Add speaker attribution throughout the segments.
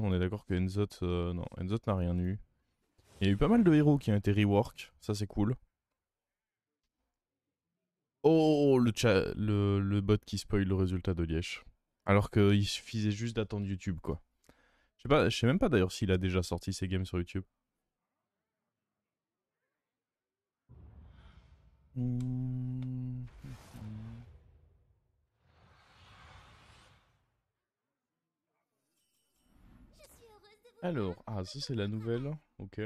Speaker 1: On est d'accord que Enzot, non, Enzot n'a rien eu. Il y a eu pas mal de héros qui ont été rework, ça c'est cool. Oh, le bot qui spoil le résultat de Liège. Alors qu'il suffisait juste d'attendre YouTube, quoi. Je sais même pas d'ailleurs s'il a déjà sorti ses games sur YouTube. Hmm. Alors, ah, ça c'est la nouvelle. Ok.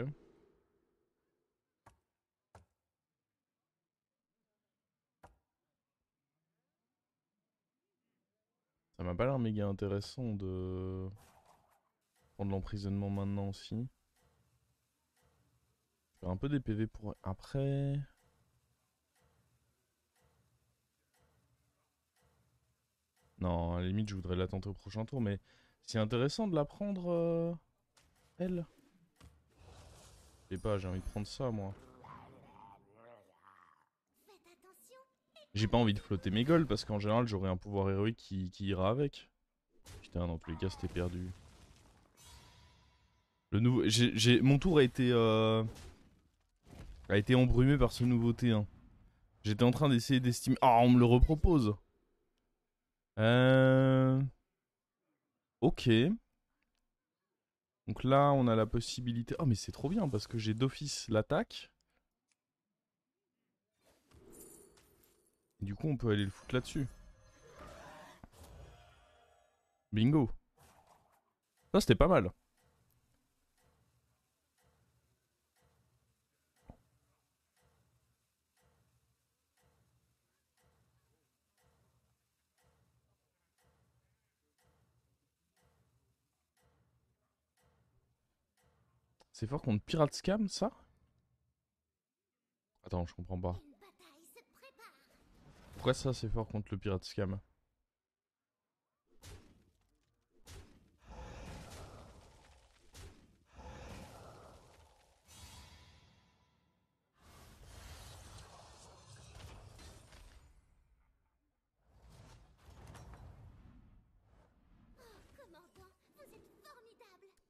Speaker 1: Ça m'a pas l'air méga intéressant de prendre l'emprisonnement maintenant aussi. Faire un peu des PV pour après. Non, à la limite, je voudrais la tenter au prochain tour, mais c'est intéressant de la prendre, elle. Je sais pas, j'ai envie de prendre ça, moi. J'ai pas envie de flotter mes golds parce qu'en général, j'aurai un pouvoir héroïque qui ira avec. Putain, dans tous les cas, c'était perdu. Le nouveau, mon tour a été embrumé par ce nouveau T1. J'étais en train d'essayer d'estimer. Ah, on me le repropose. Euh... Ok. Donc là, on a la possibilité. Oh, mais c'est trop bien parce que j'ai d'office l'attaque. Du coup, on peut aller le foutre là-dessus. Bingo. Ça, c'était pas mal. C'est fort contre Pirate Scam, ça? Attends, je comprends pas. Pourquoi ça, c'est fort contre le Pirate Scam?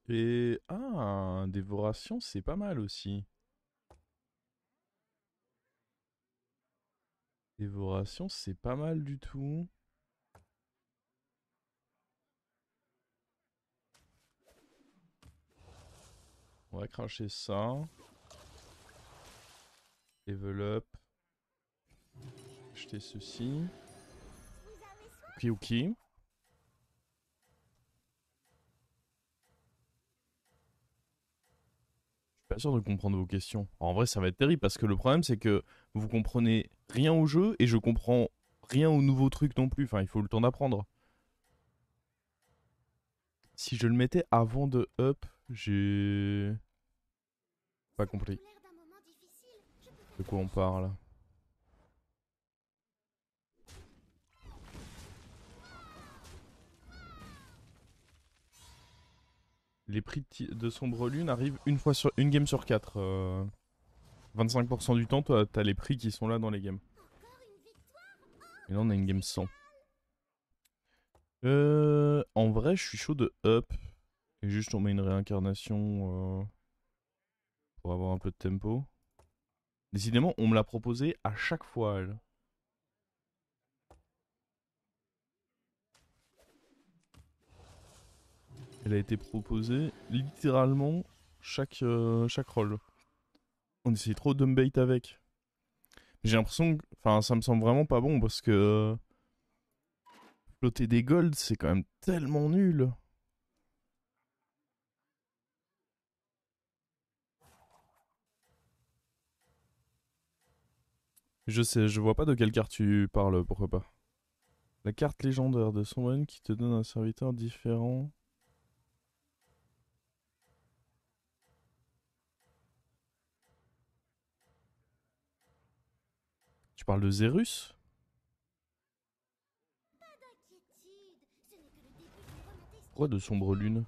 Speaker 1: Et... Ah, Dévoration, c'est pas mal aussi. Dévoration, c'est pas mal du tout. On va cracher ça. Level up. Acheter ceci. Ok, ok. Pas sûr de comprendre vos questions. En vrai, ça va être terrible parce que le problème, c'est que vous comprenez rien au jeu et je comprends rien au nouveau truc non plus. Enfin, il faut le temps d'apprendre. Si je le mettais avant de up, j'ai pas compris de quoi on parle. Les prix de Sombre Lune arrivent une game sur 4. 25% du temps, toi, t'as les prix qui sont là dans les games. Et là, on a une game 100. En vrai, je suis chaud de up. Et juste, on met une réincarnation pour avoir un peu de tempo. Décidément, on me l'a proposé à chaque fois, elle. Elle a été proposée littéralement chaque roll. On essaye trop de me bait avec. J'ai l'impression que. Enfin, ça me semble vraiment pas bon parce que. Flotter des golds, c'est quand même tellement nul. Je sais, je vois pas de quelle carte tu parles, pourquoi pas. La carte légendaire de Someone qui te donne un serviteur différent. Tu parles de Zerus? Pourquoi de Sombre Lune?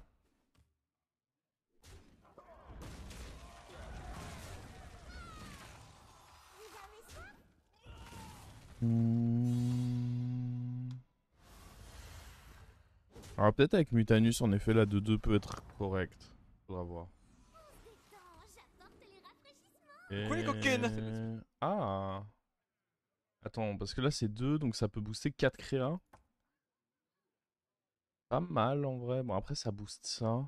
Speaker 1: Hmm. Alors peut-être avec Mutanus, en effet, la 2-2 peut être correct. Faudra voir.
Speaker 2: Coucou les coquines.
Speaker 1: Ah. Attends, parce que là c'est 2, donc ça peut booster 4 créas. Pas mal en vrai. Bon, après ça booste ça.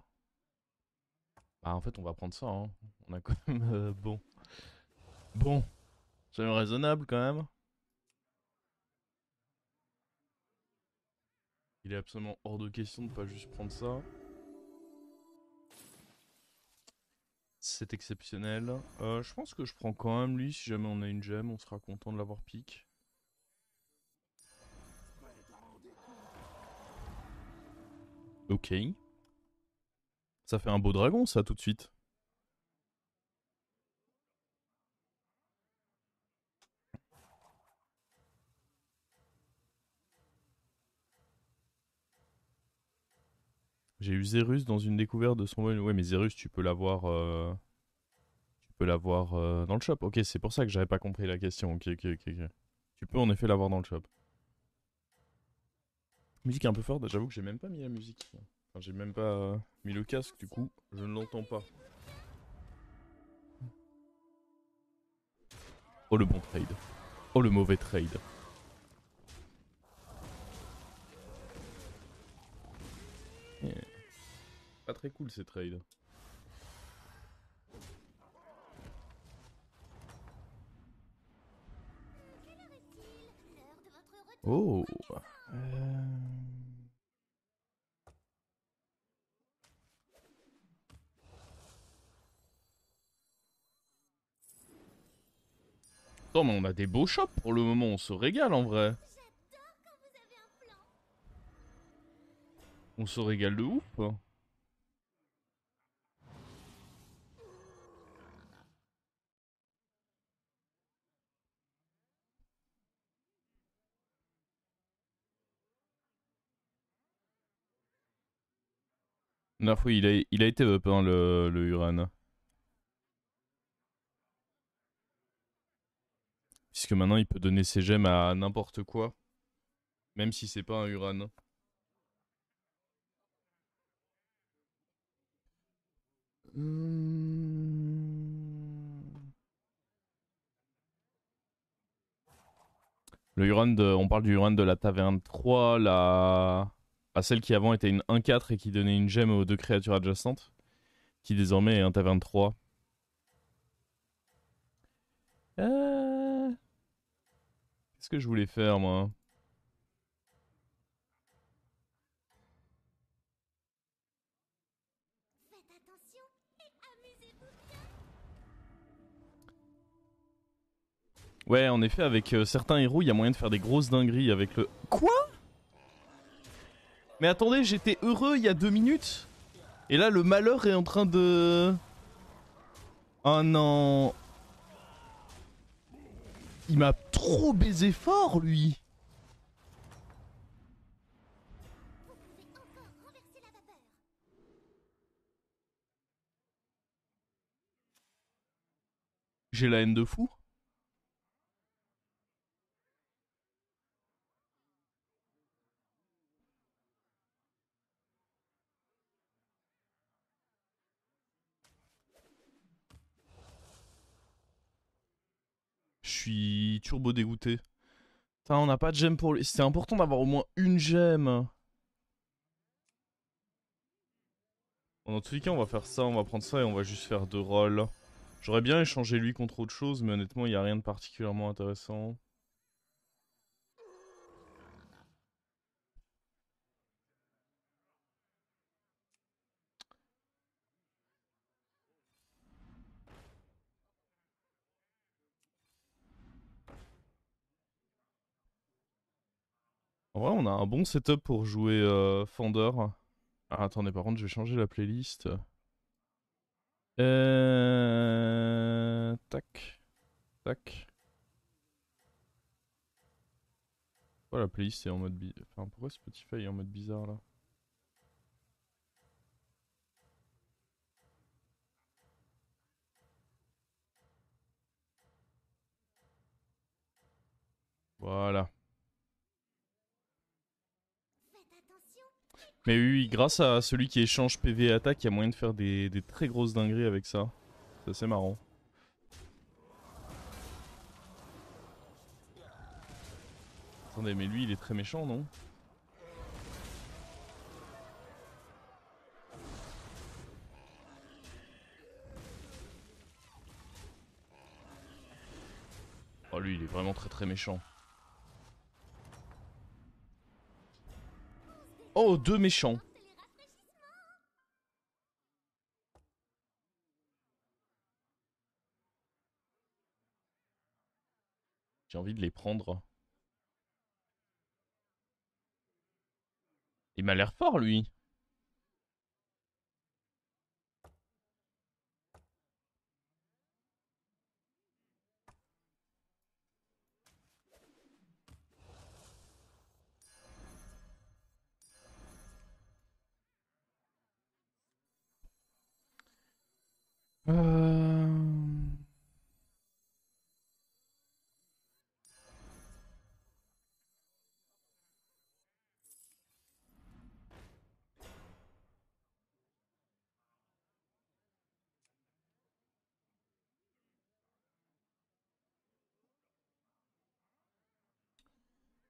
Speaker 1: Bah en fait on va prendre ça, hein. On a quand même... bon. Bon. C'est raisonnable quand même. Il est absolument hors de question de pas juste prendre ça. C'est exceptionnel. Je pense que je prends quand même lui. Si jamais on a une gemme, on sera content de l'avoir pique. Ok. Ça fait un beau dragon ça tout de suite. J'ai eu Zerus dans une découverte de son... Ouais mais Zerus tu peux l'avoir... Tu peux l'avoir dans le shop. Ok, c'est pour ça que j'avais pas compris la question. Ok. Tu peux en effet l'avoir dans le shop. Musique un peu forte, j'avoue que j'ai même pas mis la musique. Enfin, j'ai même pas mis le casque, du coup, je ne l'entends pas. Oh le bon trade. Oh le mauvais trade. Yeah. Pas très cool ces trades. Oh. Attends, mais on a des beaux shops pour le moment, on se régale en vrai. On se régale de ouf. La dernière fois, il a été up, hein, le Uran. Puisque maintenant, il peut donner ses gemmes à n'importe quoi. Même si c'est pas un Uran. Le Huron on parle du Huron de la taverne 3, à celle qui avant était une 1-4 et qui donnait une gemme aux deux créatures adjacentes, qui désormais est un taverne 3. Qu'est-ce que je voulais faire moi? Ouais, en effet, avec certains héros, il y a moyen de faire des grosses dingueries avec le... Quoi? Mais attendez, j'étais heureux il y a 2 minutes. Et là, le malheur est en train de... Oh non. Il m'a trop baisé fort, lui. J'ai la haine de fou. Je suis turbo dégoûté. Putain, on n'a pas de gemme pour lui. C'était important d'avoir au moins une gemme. Bon, dans tous les cas, on va faire ça, on va prendre ça et on va juste faire 2 rôles. J'aurais bien échangé lui contre autre chose, mais honnêtement, il n'y a rien de particulièrement intéressant. En vrai, on a un bon setup pour jouer Fender. Ah, attendez, par contre, je vais changer la playlist. Tac, tac. Pourquoi la playlist est en mode bizarre? Enfin, pourquoi Spotify est en mode bizarre là? Voilà. Mais oui, grâce à celui qui échange PV et attaque, il y a moyen de faire des très grosses dingueries avec ça. C'est assez marrant. Attendez, mais lui, il est très méchant, non? Oh, lui, il est vraiment très très méchant. Oh, deux méchants. J'ai envie de les prendre. Il m'a l'air fort, lui. Euh...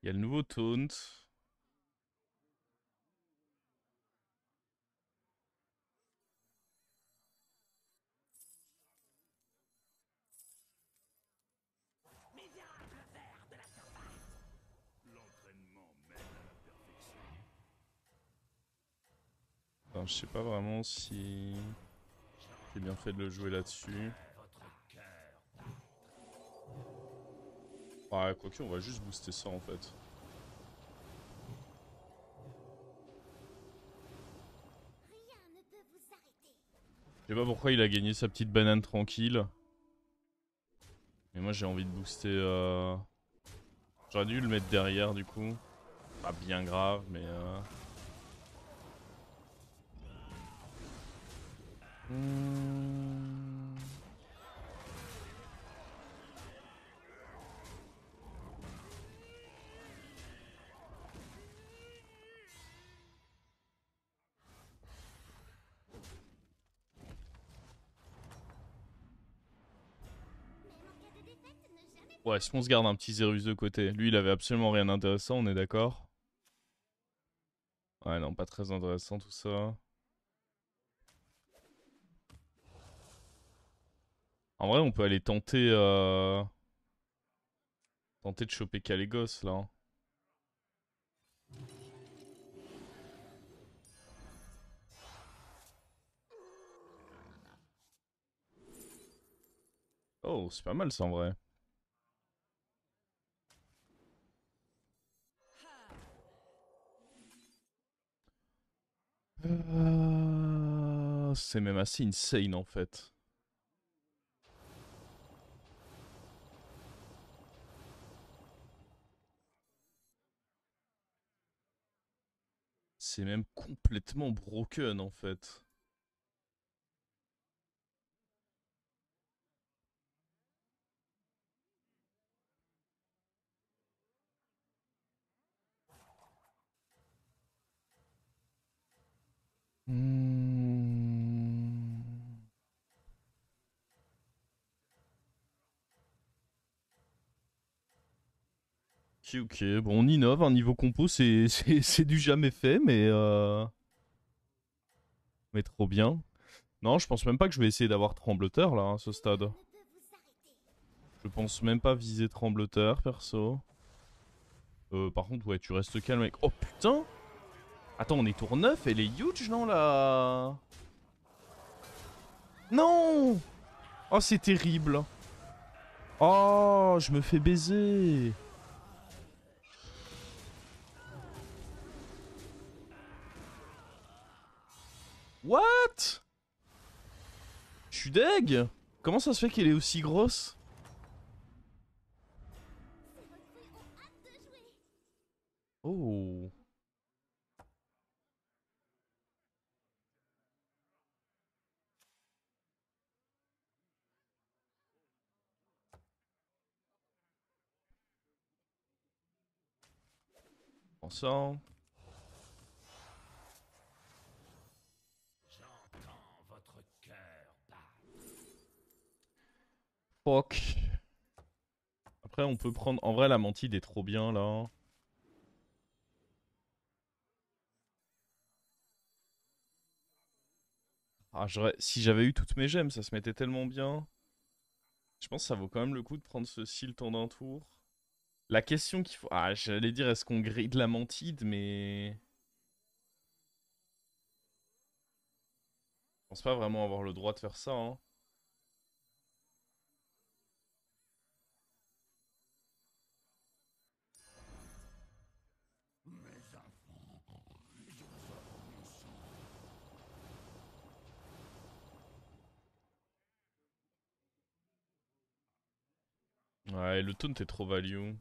Speaker 1: Il y a le nouveau taunt. Alors, je sais pas vraiment si c'est bien fait de le jouer là-dessus. Ouais, quoique, on va juste booster ça en fait. Je sais pas pourquoi il a gagné sa petite banane tranquille. Mais moi j'ai envie de booster. J'aurais dû le mettre derrière du coup. Pas bien grave, mais. Hmm. Ouais, si on se garde un petit Zerus de côté. Lui, il avait absolument rien d'intéressant, on est d'accord? Ouais, non, pas très intéressant tout ça. En vrai, on peut aller tenter. Tenter de choper Kalégos là, hein. Oh, c'est pas mal ça en vrai. C'est même assez insane en fait. C'est même complètement broken en fait. Hmm. Ok, ok. Bon, on innove. Un niveau compo, c'est du jamais fait, mais trop bien. Non, je pense même pas que je vais essayer d'avoir Trembleteur là, à ce stade. Je pense même pas viser Trembleteur, perso. Par contre, ouais, tu restes calme, mec. Oh putain! Attends, on est tour 9, elle est huge, non, là? Non! Oh, c'est terrible. Oh, je me fais baiser. What? Je suis deg. Comment ça se fait qu'elle est aussi grosse? Oh. Bon, ça. Fuck. Après, on peut prendre... En vrai, la mantide est trop bien, là. Ah, si j'avais eu toutes mes gemmes, ça se mettait tellement bien. Je pense que ça vaut quand même le coup de prendre ceci le temps d'un tour. La question qu'il faut... Ah, j'allais dire, est-ce qu'on grille de la mantide, mais... Je pense pas vraiment avoir le droit de faire ça, hein. Ouais, le taunt est trop value.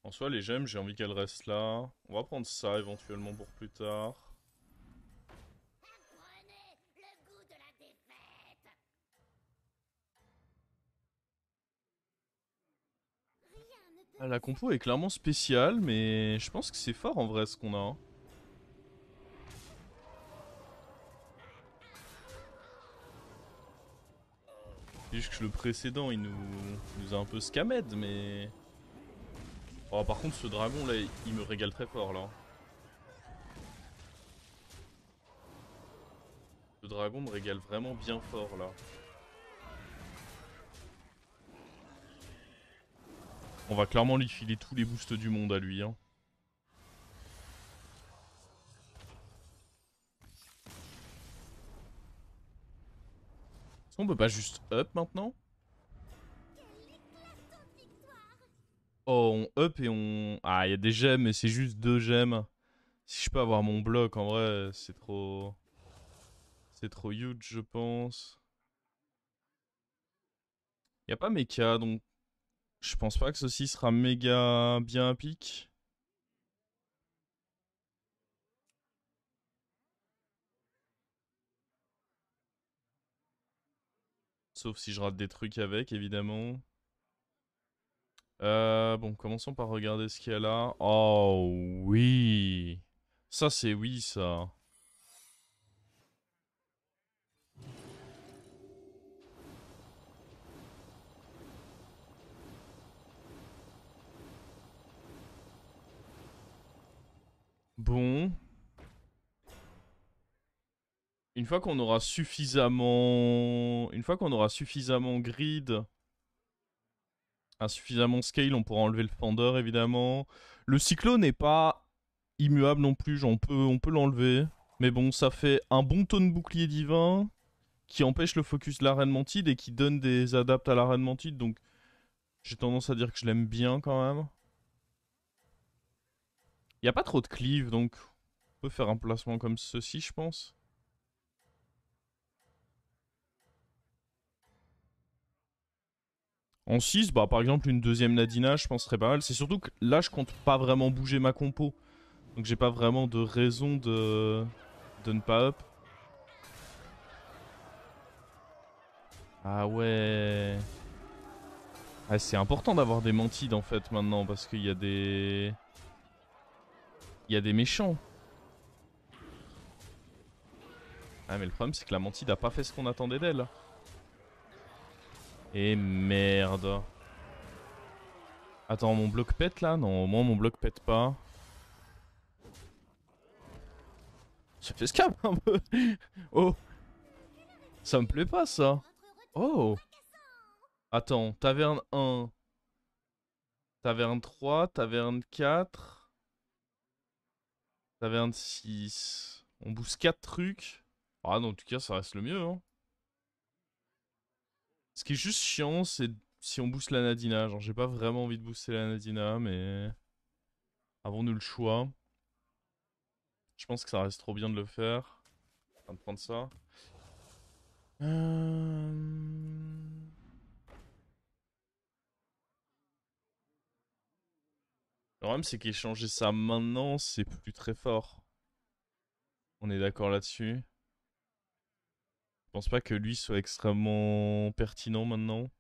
Speaker 1: En soi, les gemmes, j'ai envie qu'elles restent là. On va prendre ça éventuellement pour plus tard. Ah, la compo est clairement spéciale, mais je pense que c'est fort en vrai ce qu'on a, hein. C'est juste que le précédent, il nous a un peu scammed, mais... Oh, par contre, ce dragon là, il me régale très fort là. Le dragon me régale vraiment bien fort là. On va clairement lui filer tous les boosts du monde à lui, hein. Est-ce qu'on peut pas juste up maintenant? Oh, on up et on... Ah, il y a des gemmes, mais c'est juste 2 gemmes. Si je peux avoir mon bloc, en vrai, c'est trop... C'est trop huge, je pense. Y a pas mecha, donc je pense pas que ceci sera méga bien à pic. Sauf si je rate des trucs avec, évidemment. Bon, commençons par regarder ce qu'il y a là. Oh oui. Ça, c'est oui, ça. Bon. Une fois qu'on aura suffisamment... Une fois qu'on aura suffisamment grid, suffisamment scale, on pourra enlever le fender, évidemment. Le cyclone n'est pas immuable non plus, genre on peut l'enlever. Mais bon, ça fait un bon taux de bouclier divin qui empêche le focus de la reine mantide et qui donne des adaptes à la reine mantide, donc j'ai tendance à dire que je l'aime bien quand même. Il n'y a pas trop de cleave, donc on peut faire un placement comme ceci, je pense. En 6, bah par exemple une deuxième Nadina, je pense serait pas mal. C'est surtout que là, je compte pas vraiment bouger ma compo. Donc j'ai pas vraiment de raison de ne pas up. Ah ouais. Ah, c'est important d'avoir des mantides en fait maintenant parce qu'il y a des... Il y a des méchants. Ah mais le problème c'est que la mantide a pas fait ce qu'on attendait d'elle. Et merde. Attends, mon bloc pète là? Non, au moins mon bloc pète pas. Ça fait scam un peu. Oh, ça me plaît pas ça. Oh. Attends, taverne 1, taverne 3, taverne 4, taverne 6. On booste 4 trucs. Ah non, en tout cas, ça reste le mieux, hein. Ce qui est juste chiant, c'est si on booste la Nadina. Genre, j'ai pas vraiment envie de booster la Nadina, mais... Avons-nous le choix? Je pense que ça reste trop bien de le faire. En train de prendre ça. Le problème, c'est qu'échanger ça maintenant, c'est plus très fort. On est d'accord là-dessus. Je pense pas que lui soit extrêmement pertinent maintenant.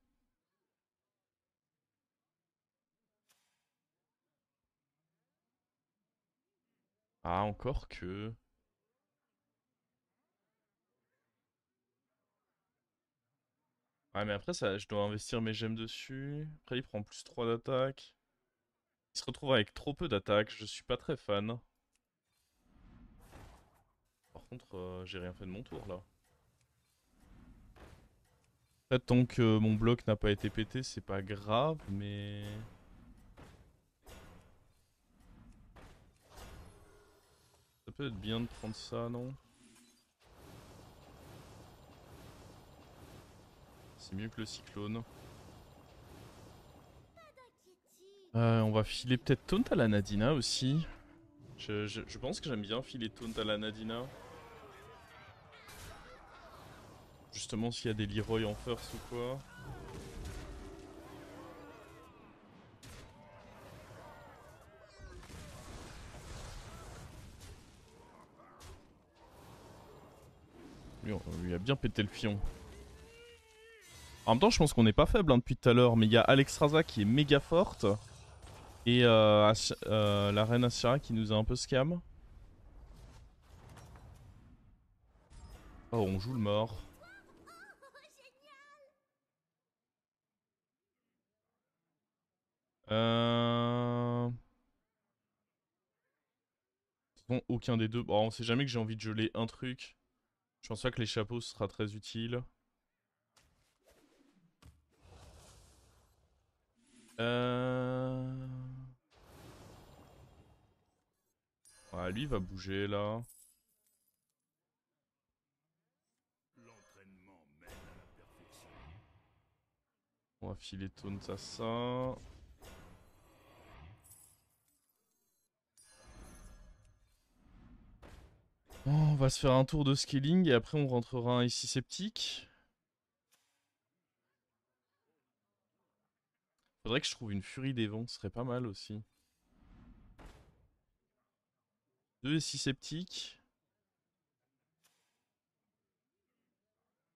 Speaker 1: Ah, encore que... Ouais, mais après, ça, je dois investir mes gemmes dessus. Après, il prend plus 3 d'attaque. Il se retrouve avec trop peu d'attaque. Je suis pas très fan. Par contre, j'ai rien fait de mon tour, là. Après, tant que mon bloc n'a pas été pété, c'est pas grave, mais... Ça peut être bien de prendre ça, non? C'est mieux que le cyclone. On va filer peut-être taunt à la Nadina aussi. Je pense que j'aime bien filer taunt à la Nadina. Justement s'il y a des Leroy en first ou quoi. Lui, on lui a bien pété le fion. En même temps, je pense qu'on n'est pas faible hein, depuis tout à l'heure, mais il y a Alexstrasza qui est méga forte. Et la reine Ashara qui nous a un peu scam. Oh, on joue le mort. Euh... Bon, aucun des deux. Bon, on sait jamais que j'ai envie de geler un truc. Je pense pas que les chapeaux sera très utile. Euh... Ouais, lui il va bouger là. On va filer taunt à ça. On va se faire un tour de scaling et après on rentrera un ici sceptique. Faudrait que je trouve une furie des vents, ce serait pas mal aussi. 2 ici sceptiques.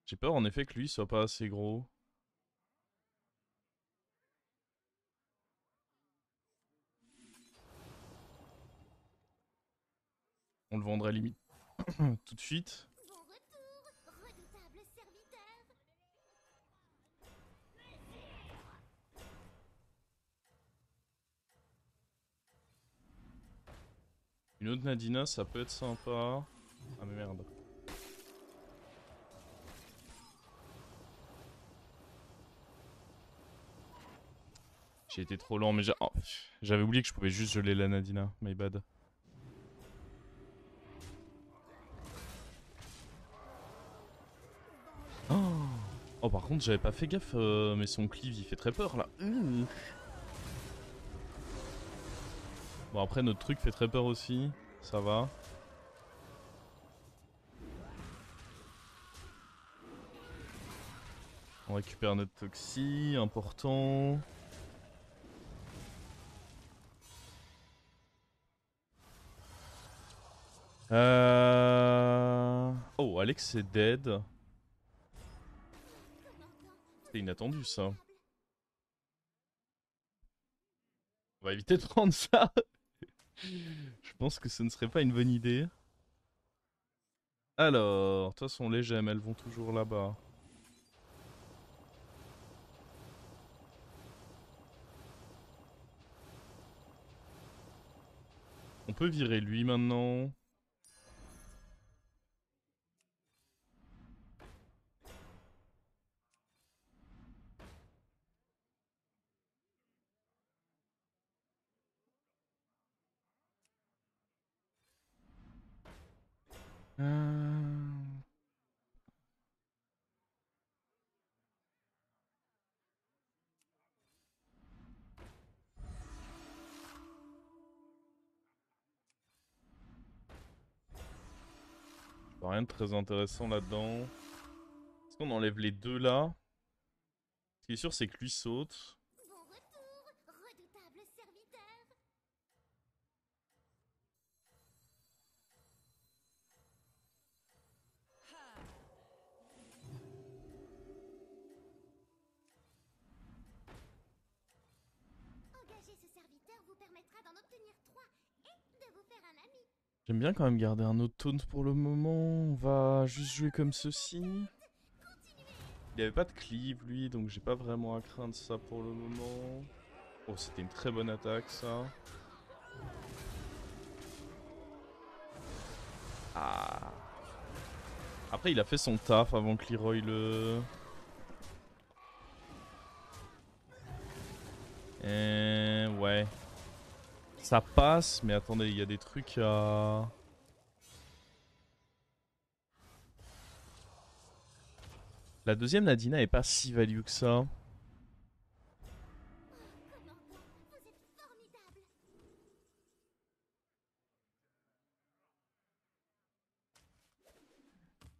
Speaker 1: J'ai peur en effet que lui soit pas assez gros. On le vendrait limite tout de suite. Une autre Nadina, ça peut être sympa. Ah mais merde. J'ai été trop lent, mais j'avais oublié que je pouvais juste geler la Nadina. My bad. Oh, oh par contre, j'avais pas fait gaffe, mais son cleave il fait très peur là. Bon, après, notre truc fait très peur aussi. Ça va. On récupère notre toxi, important. Oh, Alex est dead. C'est inattendu ça. On va éviter de prendre ça. Je pense que ce ne serait pas une bonne idée. Alors, de toute façon, les gemmes, elles vont toujours là-bas. On peut virer lui maintenant. Euh... Rien de très intéressant là-dedans. Est-ce qu'on enlève les deux là? Ce qui est sûr, c'est que lui saute. J'aime bien quand même garder un autre taunt pour le moment. On va juste jouer comme ceci. Il avait pas de cleave lui, donc j'ai pas vraiment à craindre ça pour le moment. Oh, c'était une très bonne attaque ça. Ah. Après il a fait son taf avant que Leroy le... Ouais. Ça passe, mais attendez, il y a des trucs à... La deuxième Nadina est pas si value que ça.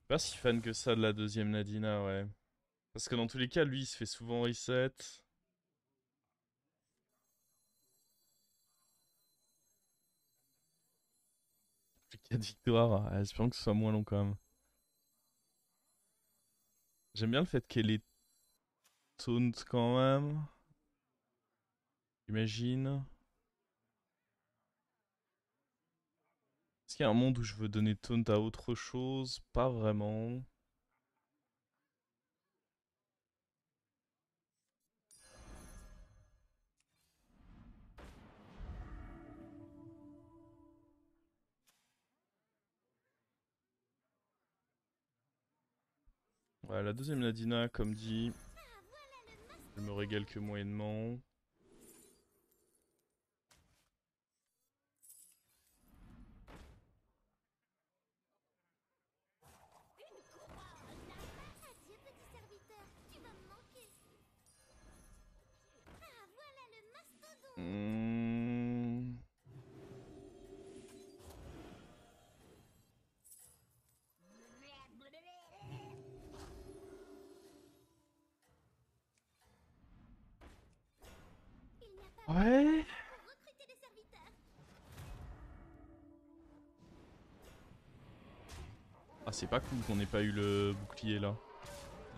Speaker 1: Pas si fan que ça de la deuxième Nadina, ouais. Parce que dans tous les cas, lui, il se fait souvent reset. Plus 4 victoires. Ah, espérons que ce soit moins long quand même. J'aime bien le fait qu'elle est taunt quand même. J'imagine. Est-ce qu'il y a un monde où je veux donner taunt à autre chose? Pas vraiment. Ouais, la deuxième Nadina, comme dit, elle me régale que moyennement. Ouais. Ah, c'est pas cool qu'on ait pas eu le bouclier là.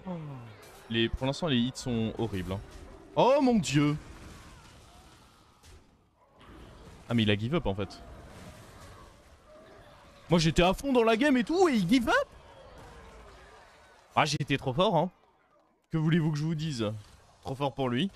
Speaker 1: Pour l'instant, les hits sont horribles. Hein. Oh mon dieu! Ah, mais il a give up en fait. Moi j'étais à fond dans la game et tout, et il give up? Ah, j'ai été trop fort, hein. Que voulez-vous que je vous dise? Trop fort pour lui.